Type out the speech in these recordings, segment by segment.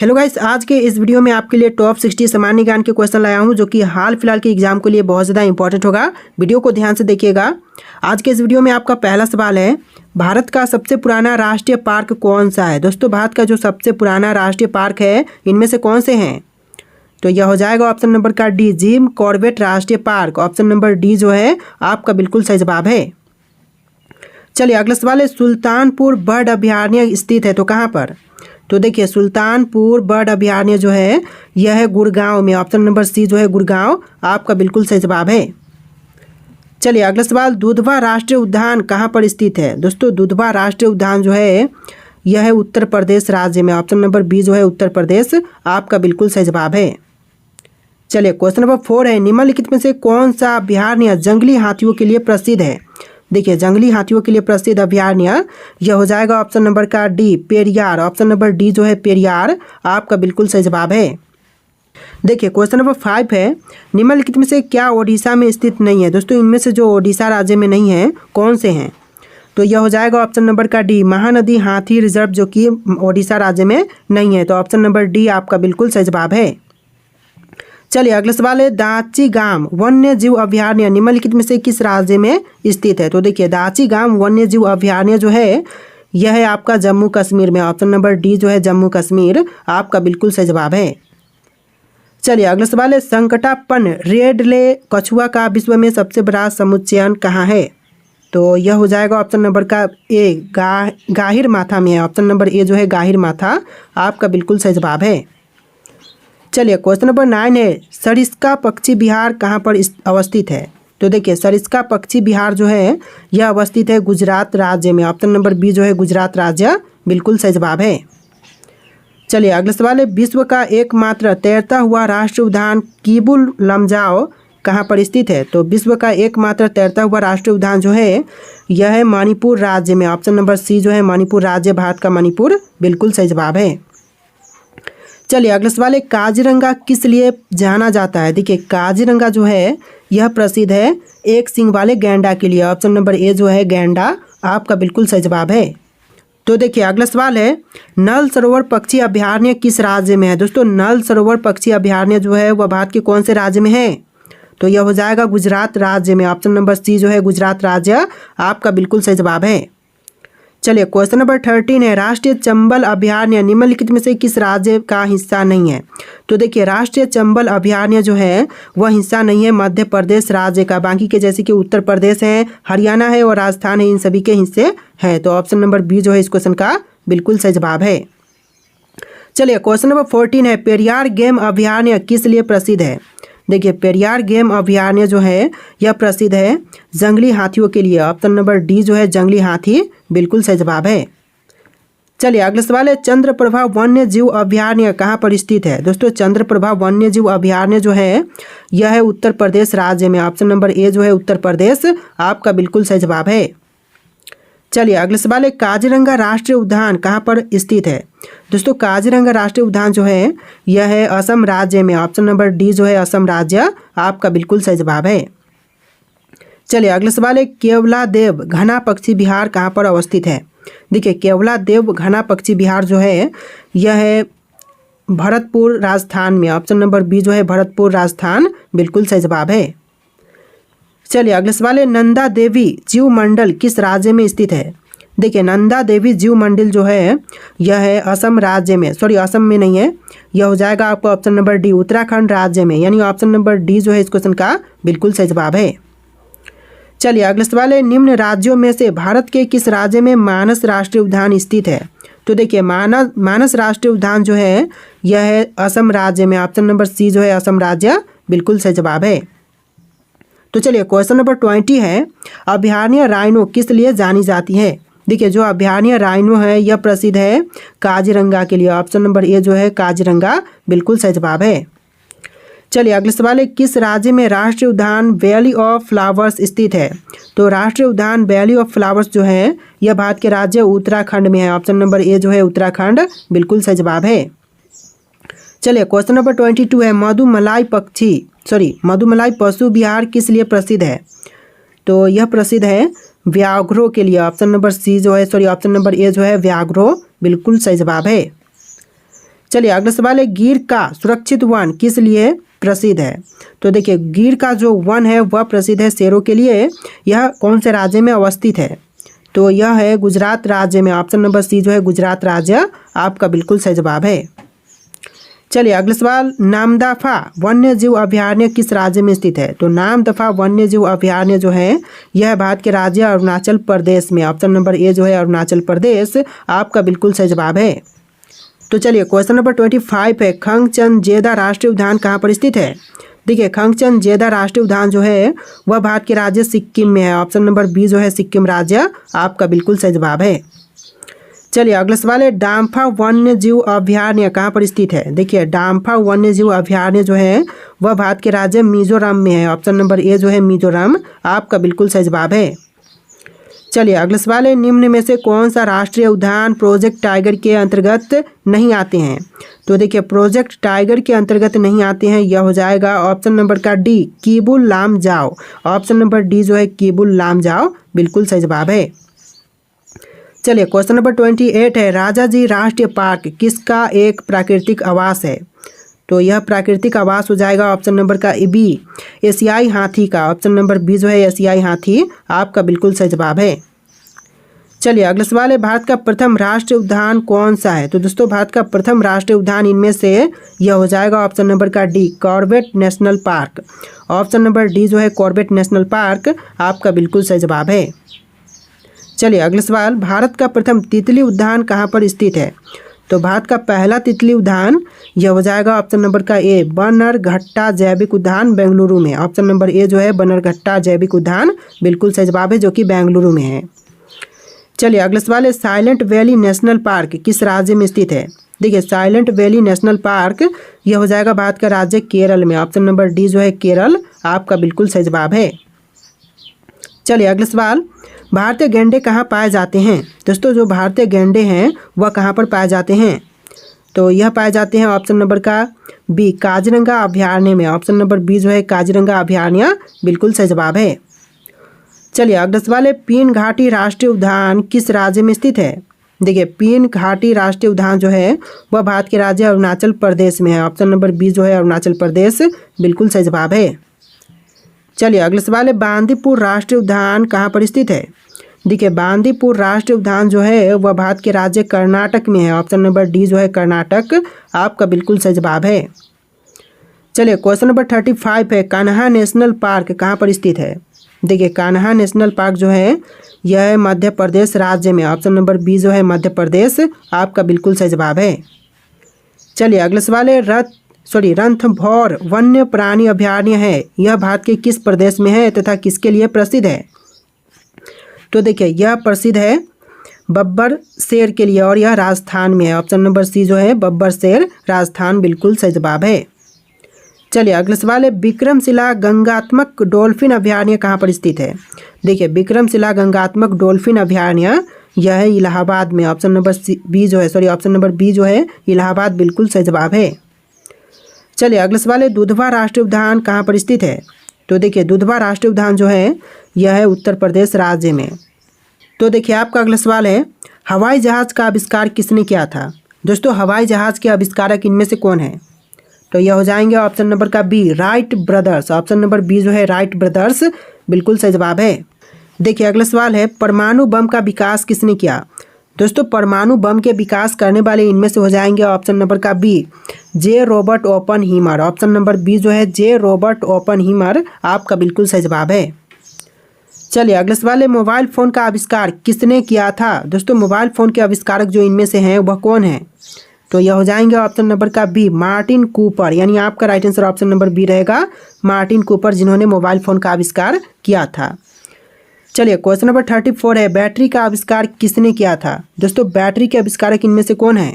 Hello guys, आज के इस वीडियो में आपके लिए टॉप 60 सामान्य ज्ञान के क्वेश्चन लाया हूं जो कि हाल फिलहाल के एग्जाम के लिए बहुत ज़्यादा इंपॉर्टेंट होगा। वीडियो को ध्यान से देखिएगा। आज के इस वीडियो में आपका पहला सवाल है, भारत का सबसे पुराना राष्ट्रीय पार्क कौन सा है। दोस्तों, भारत का जो सबसे पुराना राष्ट्रीय पार्क है इनमें से कौन से हैं, तो यह हो जाएगा ऑप्शन नंबर का डी, जिम कॉर्बेट राष्ट्रीय पार्क। ऑप्शन नंबर डी जो है आपका बिल्कुल सही जवाब है। चलिए अगला सवाल है, सुल्तानपुर बर्ड अभयारण्य स्थित है तो कहाँ पर। तो देखिए, सुल्तानपुर बर्ड अभयारण्य जो है यह है गुड़गांव में। ऑप्शन नंबर सी जो है गुड़गांव आपका बिल्कुल सही जवाब है। चलिए अगला सवाल, दुधवा राष्ट्रीय उद्यान कहाँ पर स्थित है। दोस्तों, दुधवा राष्ट्रीय उद्यान जो है यह है उत्तर प्रदेश राज्य में। ऑप्शन नंबर बी जो है उत्तर प्रदेश आपका बिल्कुल सही जवाब है। चलिए क्वेश्चन नंबर 4 है, निम्नलिखित में से कौन सा अभयारण्य जंगली हाथियों के लिए प्रसिद्ध है। देखिए, जंगली हाथियों के लिए प्रसिद्ध अभयारण्य यह हो जाएगा ऑप्शन नंबर का D, Periyar. Option number D जो है पेरियार आपका बिल्कुल सही जवाब है। देखिए क्वेश्चन नंबर 5 है, निम्नलिखित में से क्या ओडिशा में स्थित नहीं है। दोस्तों, इनमें से जो ओडिशा राज्य में नहीं है कौन से हैं, तो यह हो जाएगा ऑप्शन नंबर का डी, महानदी हाथी रिजर्व जो कि ओडिशा राज्य में नहीं है। तो ऑप्शन नंबर डी आपका बिल्कुल सही जवाब है। चलिए अगला सवाल है, दाचीगाम वन्य जीव अभयारण्य निम्नलिखित में से किस राज्य में स्थित है। तो देखिए, दाचीगाम वन्य जीव अभयारण्य जो है यह है आपका जम्मू कश्मीर में। ऑप्शन नंबर डी जो है जम्मू कश्मीर आपका बिल्कुल सही जवाब है। चलिए अगला सवाल है, संकटापन रेडले कछुआ का विश्व में सबसे बड़ा समुच्चयन कहाँ है। तो यह हो जाएगा ऑप्शन नंबर का ए, गाहिर माथा में है। ऑप्शन नंबर ए जो है गाहिर माथा आपका बिल्कुल सही जवाब है। चलिए क्वेश्चन नंबर 9 है, सरिस्का पक्षी विहार कहाँ पर अवस्थित है। तो देखिए, सरिस्का पक्षी विहार जो है यह अवस्थित है गुजरात राज्य में। ऑप्शन नंबर बी जो है गुजरात राज्य बिल्कुल सही जवाब है। चलिए अगला सवाल है, विश्व का एकमात्र तैरता हुआ राष्ट्रीय उद्यान कीबुल लमजाओ कहाँ पर स्थित है। तो विश्व का एकमात्र तैरता हुआ राष्ट्रीय उद्यान जो है यह है मणिपुर राज्य में। ऑप्शन नंबर सी जो है मणिपुर राज्य, भारत का मणिपुर बिल्कुल सही जवाब है। चलिए अगला सवाल है, काजीरंगा किस लिए जाना जाता है। देखिए, काजीरंगा जो है यह प्रसिद्ध है एक सींग वाले गैंडा के लिए। ऑप्शन नंबर ए जो है गैंडा आपका बिल्कुल सही जवाब है। तो देखिए अगला सवाल है, नल सरोवर पक्षी अभयारण्य किस राज्य में है। दोस्तों, नल सरोवर पक्षी अभयारण्य जो है वह भारत के कौन से राज्य में है, तो यह हो जाएगा गुजरात राज्य में। ऑप्शन नंबर सी जो है गुजरात राज्य आपका बिल्कुल सही जवाब है। चलिए क्वेश्चन नंबर 13 है, राष्ट्रीय चंबल अभयारण्य निम्नलिखित में से किस राज्य का हिस्सा नहीं है। तो देखिए, राष्ट्रीय चंबल अभयारण्य जो है वह हिस्सा नहीं है मध्य प्रदेश राज्य का। बाकी के जैसे कि उत्तर प्रदेश है, हरियाणा है और राजस्थान है, इन सभी के हिस्से हैं। तो ऑप्शन नंबर बी जो है इस क्वेश्चन का बिल्कुल सही जवाब है। चलिए क्वेश्चन नंबर 14 है, पेरियार गेम अभयारण्य किस लिए प्रसिद्ध है। देखिए, पेरियार गेम अभयारण्य जो है यह प्रसिद्ध है जंगली हाथियों के लिए। ऑप्शन नंबर डी जो है जंगली हाथी बिल्कुल सही जवाब है। चलिए अगला सवाल है, चंद्रप्रभा वन्य जीव अभयारण्य कहाँ पर स्थित है। दोस्तों, चंद्रप्रभा वन्य जीव अभयारण्य जो है यह है उत्तर प्रदेश राज्य में। ऑप्शन नंबर ए जो है उत्तर प्रदेश आपका बिल्कुल सही जवाब है। चलिए अगला सवाल है, काजीरंगा राष्ट्रीय उद्यान कहाँ पर स्थित है। दोस्तों, काजीरंगा राष्ट्रीय उद्यान जो है यह है असम राज्य में। ऑप्शन नंबर डी जो है असम राज्य आपका बिल्कुल सही जवाब है। चलिए अगला सवाल है, केवलादेव घना पक्षी विहार कहाँ पर अवस्थित है। देखिए, केवलादेव घना पक्षी विहार जो है यह है भरतपुर राजस्थान में। ऑप्शन नंबर बी जो है भरतपुर राजस्थान बिल्कुल सही जवाब है। चलिए अगला सवाल है, नंदा देवी जीव मंडल किस राज्य में स्थित है। देखिए, नंदा देवी जीव मंडल जो है यह है असम राज्य में, असम में नहीं है, यह हो जाएगा आपका ऑप्शन नंबर डी उत्तराखंड राज्य में। यानी ऑप्शन नंबर डी जो है इस क्वेश्चन का बिल्कुल सही जवाब है। चलिए अगला सवाल है, निम्न राज्यों में से भारत के किस राज्य में मानस राष्ट्रीय उद्यान स्थित है। तो देखिए, मानस राष्ट्रीय उद्यान जो है यह है असम राज्य में। ऑप्शन नंबर सी जो है असम राज्य बिल्कुल सही जवाब है। तो चलिए क्वेश्चन नंबर 20 है, अभयारण्य राइनो किस लिए जानी जाती है। देखिए, जो अभयारण्य राइनो है यह प्रसिद्ध है काजीरंगा के लिए। ऑप्शन नंबर ए जो है काजीरंगा बिल्कुल सही जवाब है। चलिए अगला सवाल है, किस राज्य में राष्ट्रीय उद्यान वैली ऑफ फ्लावर्स स्थित है। तो राष्ट्रीय उद्यान वैली ऑफ फ्लावर्स जो है यह भारत के राज्य उत्तराखंड में है। ऑप्शन नंबर ए जो है उत्तराखंड बिल्कुल सही जवाब है। चलिए क्वेश्चन नंबर 22 है, मधुमलाई पशु विहार किस लिए प्रसिद्ध है। तो यह प्रसिद्ध है व्याघ्रों के लिए। ऑप्शन नंबर सी जो है ऑप्शन नंबर ए जो है व्याघ्रों बिल्कुल सही जवाब है। चलिए अगला सवाल है, गिर का सुरक्षित वन किस लिए प्रसिद्ध है? तो देखिए गिर का जो वन है वह प्रसिद्ध है शेरों के लिए। यह कौन से राज्य में अवस्थित है? तो यह है गुजरात राज्य में। ऑप्शन नंबर सी जो है गुजरात राज्य आपका बिल्कुल सही जवाब है। चलिए अगला सवाल, नामदफा वन्य जीव अभयारण्य किस राज्य में स्थित है? तो नामदफा वन्य जीव अभयारण्य जो है यह भारत के राज्य अरुणाचल प्रदेश में। ऑप्शन नंबर ए जो है अरुणाचल प्रदेश आपका बिल्कुल सही जवाब है। तो चलिए क्वेश्चन नंबर 25 है, खंगचनजेदा राष्ट्रीय उद्यान कहाँ पर स्थित है? देखिए खंगचनजेदा राष्ट्रीय उद्यान जो है वह भारत के राज्य सिक्किम में है। ऑप्शन नंबर बी जो है सिक्किम राज्य आपका बिल्कुल सही जवाब है। चलिए अगला सवाल है, डाम्फा वन्य जीव अभयारण्य कहाँ पर स्थित है? देखिए डाम्फा वन्य जीव अभयारण्य जो है वह भारत के राज्य मिजोरम में है। ऑप्शन नंबर ए जो है मिजोरम आपका बिल्कुल सही जवाब है। चलिए अगला सवाल है, निम्न में से कौन सा राष्ट्रीय उद्यान प्रोजेक्ट टाइगर के अंतर्गत नहीं आते हैं? तो देखिए प्रोजेक्ट टाइगर के अंतर्गत नहीं आते हैं, यह हो जाएगा ऑप्शन नंबर का D Keibul Lamjao. Option number D जो है कीबुल लामजाओ बिल्कुल सही जवाब है। चलिए क्वेश्चन नंबर 28 है, राजाजी राष्ट्रीय पार्क किसका एक प्राकृतिक आवास है? तो यह प्राकृतिक आवास हो जाएगा ऑप्शन नंबर का बी एशियाई हाथी का। ऑप्शन नंबर बी जो है एशियाई हाथी आपका बिल्कुल सही जवाब है। चलिए अगला सवाल है, भारत का प्रथम राष्ट्रीय उद्यान कौन सा है? तो दोस्तों भारत का प्रथम राष्ट्रीय उद्यान इनमें से यह हो जाएगा ऑप्शन नंबर का D Corbett national park. Option number D जो है कॉर्बेट नेशनल पार्क आपका बिल्कुल सही जवाब है। चलिए अगला सवाल, भारत का प्रथम तितली उद्यान कहाँ पर स्थित है? तो भारत का पहला तितली उद्यान यह हो जाएगा ऑप्शन नंबर का ए बन्नरघट्टा जैविक उद्यान बेंगलुरु में। ऑप्शन नंबर ए जो है बन्नरघट्टा जैविक उद्यान बिल्कुल सही जवाब है जो कि बेंगलुरु में है। चलिए अगला सवाल है, साइलेंट वैली नेशनल पार्क किस राज्य में स्थित है? देखिए साइलेंट वैली नेशनल पार्क यह हो जाएगा भारत का राज्य केरल में। ऑप्शन नंबर डी जो है केरल आपका बिल्कुल सही जवाब है। चलिए अगला सवाल, भारतीय गैंडे कहाँ पाए जाते हैं? दोस्तों जो भारतीय गैंडे हैं वह कहाँ पर पाए जाते हैं? तो यह पाए जाते हैं ऑप्शन नंबर का बी काजीरंगा अभयारण्य में। ऑप्शन नंबर बी जो है काजीरंगा अभयारण्य बिल्कुल सही जवाब है। चलिए अगला सवाल है, पीन घाटी राष्ट्रीय उद्यान किस राज्य में स्थित है? देखिए पीन घाटी राष्ट्रीय उद्यान जो है वह भारत के राज्य अरुणाचल प्रदेश में है। ऑप्शन नंबर बी जो है अरुणाचल प्रदेश बिल्कुल सही जवाब है। चलिए अगला सवाल है, बांदीपुर राष्ट्रीय उद्यान कहाँ पर स्थित है? देखिए बांदीपुर राष्ट्रीय उद्यान जो है वह भारत के राज्य कर्नाटक में है। ऑप्शन नंबर डी जो है कर्नाटक आपका बिल्कुल सही जवाब है। चलिए क्वेश्चन नंबर 35 है, कान्हा नेशनल पार्क कहाँ पर स्थित है? देखिए कान्हा नेशनल पार्क जो है यह है मध्य प्रदेश राज्य में। ऑप्शन नंबर बी जो है मध्य प्रदेश आपका बिल्कुल सही जवाब है। चलिए अगला सवाल है, रणथंभौर वन्य प्राणी अभयारण्य है यह भारत के किस प्रदेश में है तथा किसके लिए प्रसिद्ध है? तो देखिए यह प्रसिद्ध है बब्बर शेर के लिए और यह राजस्थान में है। ऑप्शन नंबर सी जो है बब्बर शेर राजस्थान बिल्कुल सही जवाब है। चलिए अगला सवाल है, विक्रमशिला गंगात्मक डॉल्फिन अभयारण्य कहाँ पर स्थित है? देखिए विक्रमशिला गंगात्मक डॉल्फिन अभयारण्य यह है इलाहाबाद में। Option number option number B जो है इलाहाबाद बिल्कुल सही जवाब है। चलिए अगला सवाल है, दुधवा राष्ट्रीय उद्यान कहाँ पर स्थित है? तो देखिए दुधवा राष्ट्रीय उद्यान जो है यह है उत्तर प्रदेश राज्य में। तो देखिए आपका अगला सवाल है, हवाई जहाज़ का आविष्कार किसने किया था? दोस्तों हवाई जहाज़ के आविष्कारक इनमें से कौन है? तो यह हो जाएंगे ऑप्शन नंबर का B Wright brothers. Option number B जो है राइट ब्रदर्स बिल्कुल सही जवाब है। देखिए अगला सवाल है, परमाणु बम का विकास किसने किया? दोस्तों परमाणु बम के विकास करने वाले इनमें से हो जाएंगे ऑप्शन नंबर का B J Robert Oppenheimer. Option number B जो है जे रॉबर्ट ओपनहीमर आपका बिल्कुल सही जवाब है। चलिए अगला सवाल है, मोबाइल फ़ोन का आविष्कार किसने किया था? दोस्तों मोबाइल फ़ोन के आविष्कारक जो इनमें से हैं वह कौन है? तो यह हो जाएंगे ऑप्शन नंबर का बी मार्टिन कूपर। यानी आपका right answer option number B रहेगा मार्टिन कूपर, जिन्होंने मोबाइल फ़ोन का आविष्कार किया था। चलिए क्वेश्चन नंबर 34 है, बैटरी का आविष्कार किसने किया था? दोस्तों बैटरी के आविष्कारक इनमें से कौन है?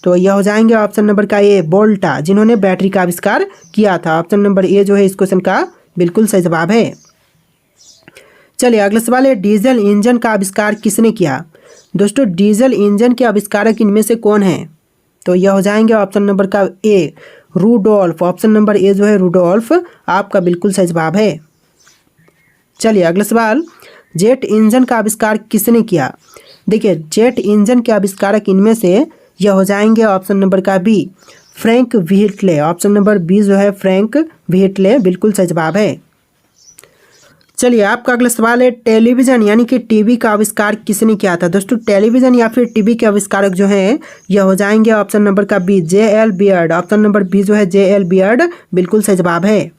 तो यह हो जाएंगे ऑप्शन नंबर का ए वोल्टा, जिन्होंने बैटरी का आविष्कार किया था। ऑप्शन नंबर ए जो है इस क्वेश्चन का बिल्कुल सही जवाब है। चलिए अगला सवाल है, डीजल इंजन का आविष्कार किसने किया? दोस्तों डीजल इंजन के आविष्कारक इनमें से कौन है? तो यह हो जाएंगे ऑप्शन नंबर का ए रूडोल्फ। ऑप्शन नंबर ए जो है रूडोल्फ आपका बिल्कुल सही जवाब है। चलिए अगला सवाल, जेट इंजन का आविष्कार किसने किया? देखिए जेट इंजन के आविष्कारक इनमें से यह हो जाएंगे ऑप्शन नंबर का B Frank Whittle. Option number B जो है फ्रैंक व्हिटले बिल्कुल सही जवाब है। चलिए आपका अगला सवाल है, टेलीविजन यानी कि टीवी का आविष्कार किसने किया था। दोस्तों टेलीविजन या फिर टीवी के आविष्कारक जो हैं यह हो जाएंगे ऑप्शन नंबर का B J.L. Baird. Option number B जो है J.L. बियर्ड बिल्कुल सही जवाब है।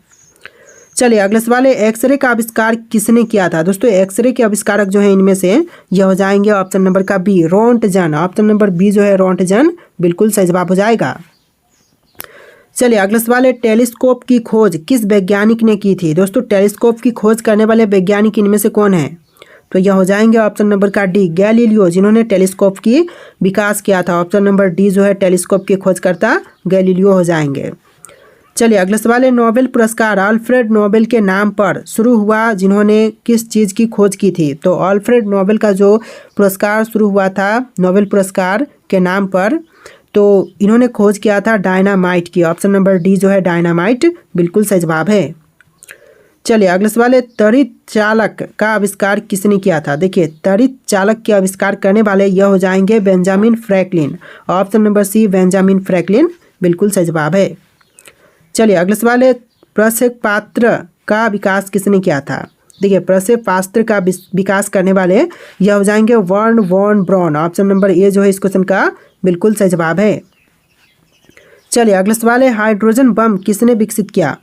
चलिए अगला सवाल है, एक्सरे का आविष्कार किसने किया था। दोस्तों एक्सरे के आविष्कारक जो है इनमें से यह हो जाएंगे ऑप्शन नंबर का B Roentgen. Option number B जो है रोंटजन बिल्कुल सही जवाब हो जाएगा। चलिए अगला सवाल है, टेलीस्कोप की खोज किस वैज्ञानिक ने की थी। दोस्तों टेलीस्कोप की खोज करने वाले वैज्ञानिक इनमें से कौन है, तो यह हो जाएंगे ऑप्शन नंबर का डी गैलीलियो, जिन्होंने टेलीस्कोप की विकास किया था। ऑप्शन नंबर डी जो है टेलीस्कोप की खोजकर्ता गैलीलियो हो जाएंगे। चलिए अगला सवाल है, नोबेल पुरस्कार अल्फ्रेड नोबेल के नाम पर शुरू हुआ, जिन्होंने किस चीज़ की खोज की थी। तो अल्फ्रेड नोबेल का जो पुरस्कार शुरू हुआ था नोबेल पुरस्कार के नाम पर, तो इन्होंने खोज किया था डायनामाइट की। ऑप्शन नंबर डी जो है डायनामाइट बिल्कुल सही जवाब है। चलिए अगला सवाल है, त्वरित चालक का आविष्कार किसने किया था। देखिए त्वरित चालक के आविष्कार करने वाले यह हो जाएंगे Benjamin Franklin. Option number C Benjamin Franklin बिल्कुल सही जवाब है। चलिए अगला सवाल है, प्रक्षेपास्त्र का विकास किसने किया था। देखिए प्रक्षेपास्त्र का विकास करने वाले यह हो जाएंगे Wernher von Braun. Option number A जो है इस क्वेश्चन का बिल्कुल सही जवाब है। चलिए अगला सवाल है, हाइड्रोजन बम किसने विकसित किया।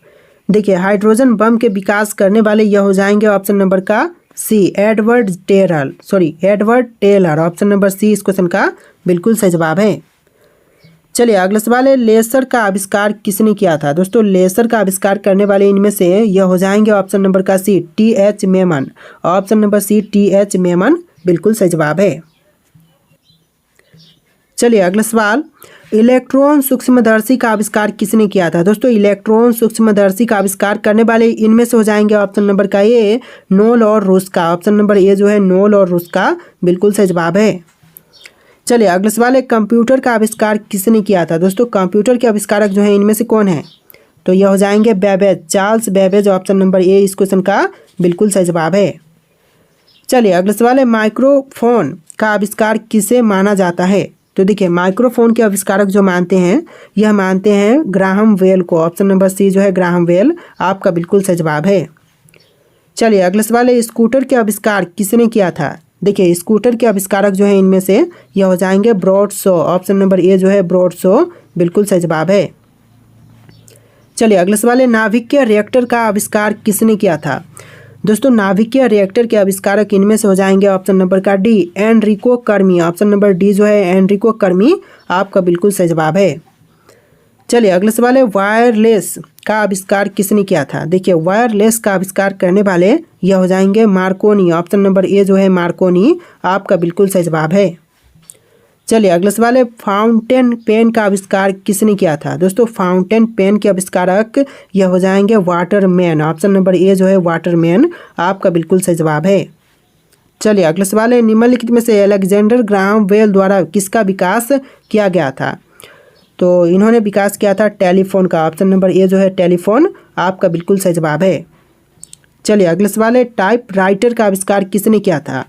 देखिए हाइड्रोजन बम के विकास करने वाले यह हो जाएंगे ऑप्शन नंबर का C Edward Teller. Option number C इस क्वेश्चन का बिल्कुल सही जवाब है। चलिए अगला सवाल है, लेसर का आविष्कार किसने किया था। दोस्तों लेसर का आविष्कार करने वाले इनमें से यह हो जाएंगे ऑप्शन नंबर का C T.H. Maiman. Option number C T.H. Maiman बिल्कुल सही जवाब है। चलिए अगला सवाल, इलेक्ट्रॉन सूक्ष्मदर्शी का आविष्कार किसने किया था। दोस्तों इलेक्ट्रॉन सूक्ष्मदर्शी का आविष्कार करने वाले इनमें से हो जाएंगे ऑप्शन नंबर का ए नोल और रुस्का। ऑप्शन नंबर ए जो है नोल और रुस्का बिल्कुल सही जवाब है। चलिए अगला सवाल है, कंप्यूटर का आविष्कार किसने किया था। दोस्तों कंप्यूटर के आविष्कारक जो हैं इनमें से कौन है, तो यह हो जाएंगे Babbage, Charles Babbage. Option number ए इस क्वेश्चन का बिल्कुल सही जवाब है। चलिए अगला सवाल है, माइक्रोफोन का आविष्कार किसे माना जाता है। तो देखिए माइक्रोफोन के आविष्कारक जो मानते हैं यह मानते हैं ग्राहम बेल को। ऑप्शन नंबर सी जो है ग्राहम बेल आपका बिल्कुल सही जवाब है। चलिए अगला सवाल है, स्कूटर के आविष्कार किसने किया था। देखिए स्कूटर के आविष्कारक जो है इनमें से यह हो जाएंगे ब्रॉडशॉ। ऑप्शन नंबर ए जो है ब्रॉडशॉ बिल्कुल सही जवाब है। चलिए अगला सवाल है, नाभिकीय रिएक्टर का आविष्कार किसने किया था। दोस्तों नाभिकीय रिएक्टर के आविष्कारक इनमें से हो जाएंगे ऑप्शन नंबर का डी एनरिको कर्मी। ऑप्शन नंबर डी जो है एनरिको कर्मी आपका बिल्कुल सही जवाब है। चलिए अगला सवाल है, वायरलेस का आविष्कार किसने किया था। देखिए वायरलेस का आविष्कार करने वाले यह हो जाएंगे मार्कोनी। ऑप्शन नंबर ए जो है मार्कोनी आपका बिल्कुल सही जवाब है। चलिए अगला सवाल है, फाउंटेन पेन का आविष्कार किसने किया था। दोस्तों फाउंटेन पेन के आविष्कारक यह हो जाएंगे वाटरमैन। ऑप्शन नंबर ए जो है वाटरमैन आपका बिल्कुल सही जवाब है। चलिए अगला सवाल है, निम्नलिखित में से अलेक्जेंडर ग्राहम बेल द्वारा किसका विकास किया गया था। तो इन्होंने विकास किया था टेलीफोन का। ऑप्शन नंबर ए जो है टेलीफोन आपका बिल्कुल सही जवाब है। चलिए अगला सवाल है, टाइप राइटर का आविष्कार किसने किया था।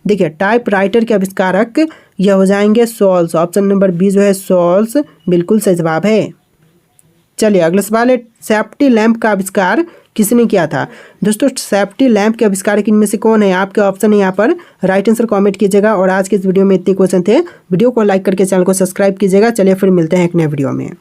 देखिए टाइप राइटर के आविष्कारक यह हो जाएंगे सॉल्स। ऑप्शन नंबर बी जो है सॉल्स बिल्कुल सही जवाब है। चलिए अगला सवाल है, सेफ्टी लैंप का आविष्कार किसने किया था। दोस्तों सेफ्टी लैंप के आविष्कारक इनमें से कौन है, आपके ऑप्शन है यहाँ पर, राइट आंसर कमेंट कीजिएगा। और आज के इस वीडियो में इतने क्वेश्चन थे, वीडियो को लाइक करके चैनल को सब्सक्राइब कीजिएगा। चलिए फिर मिलते हैं एक नए वीडियो में।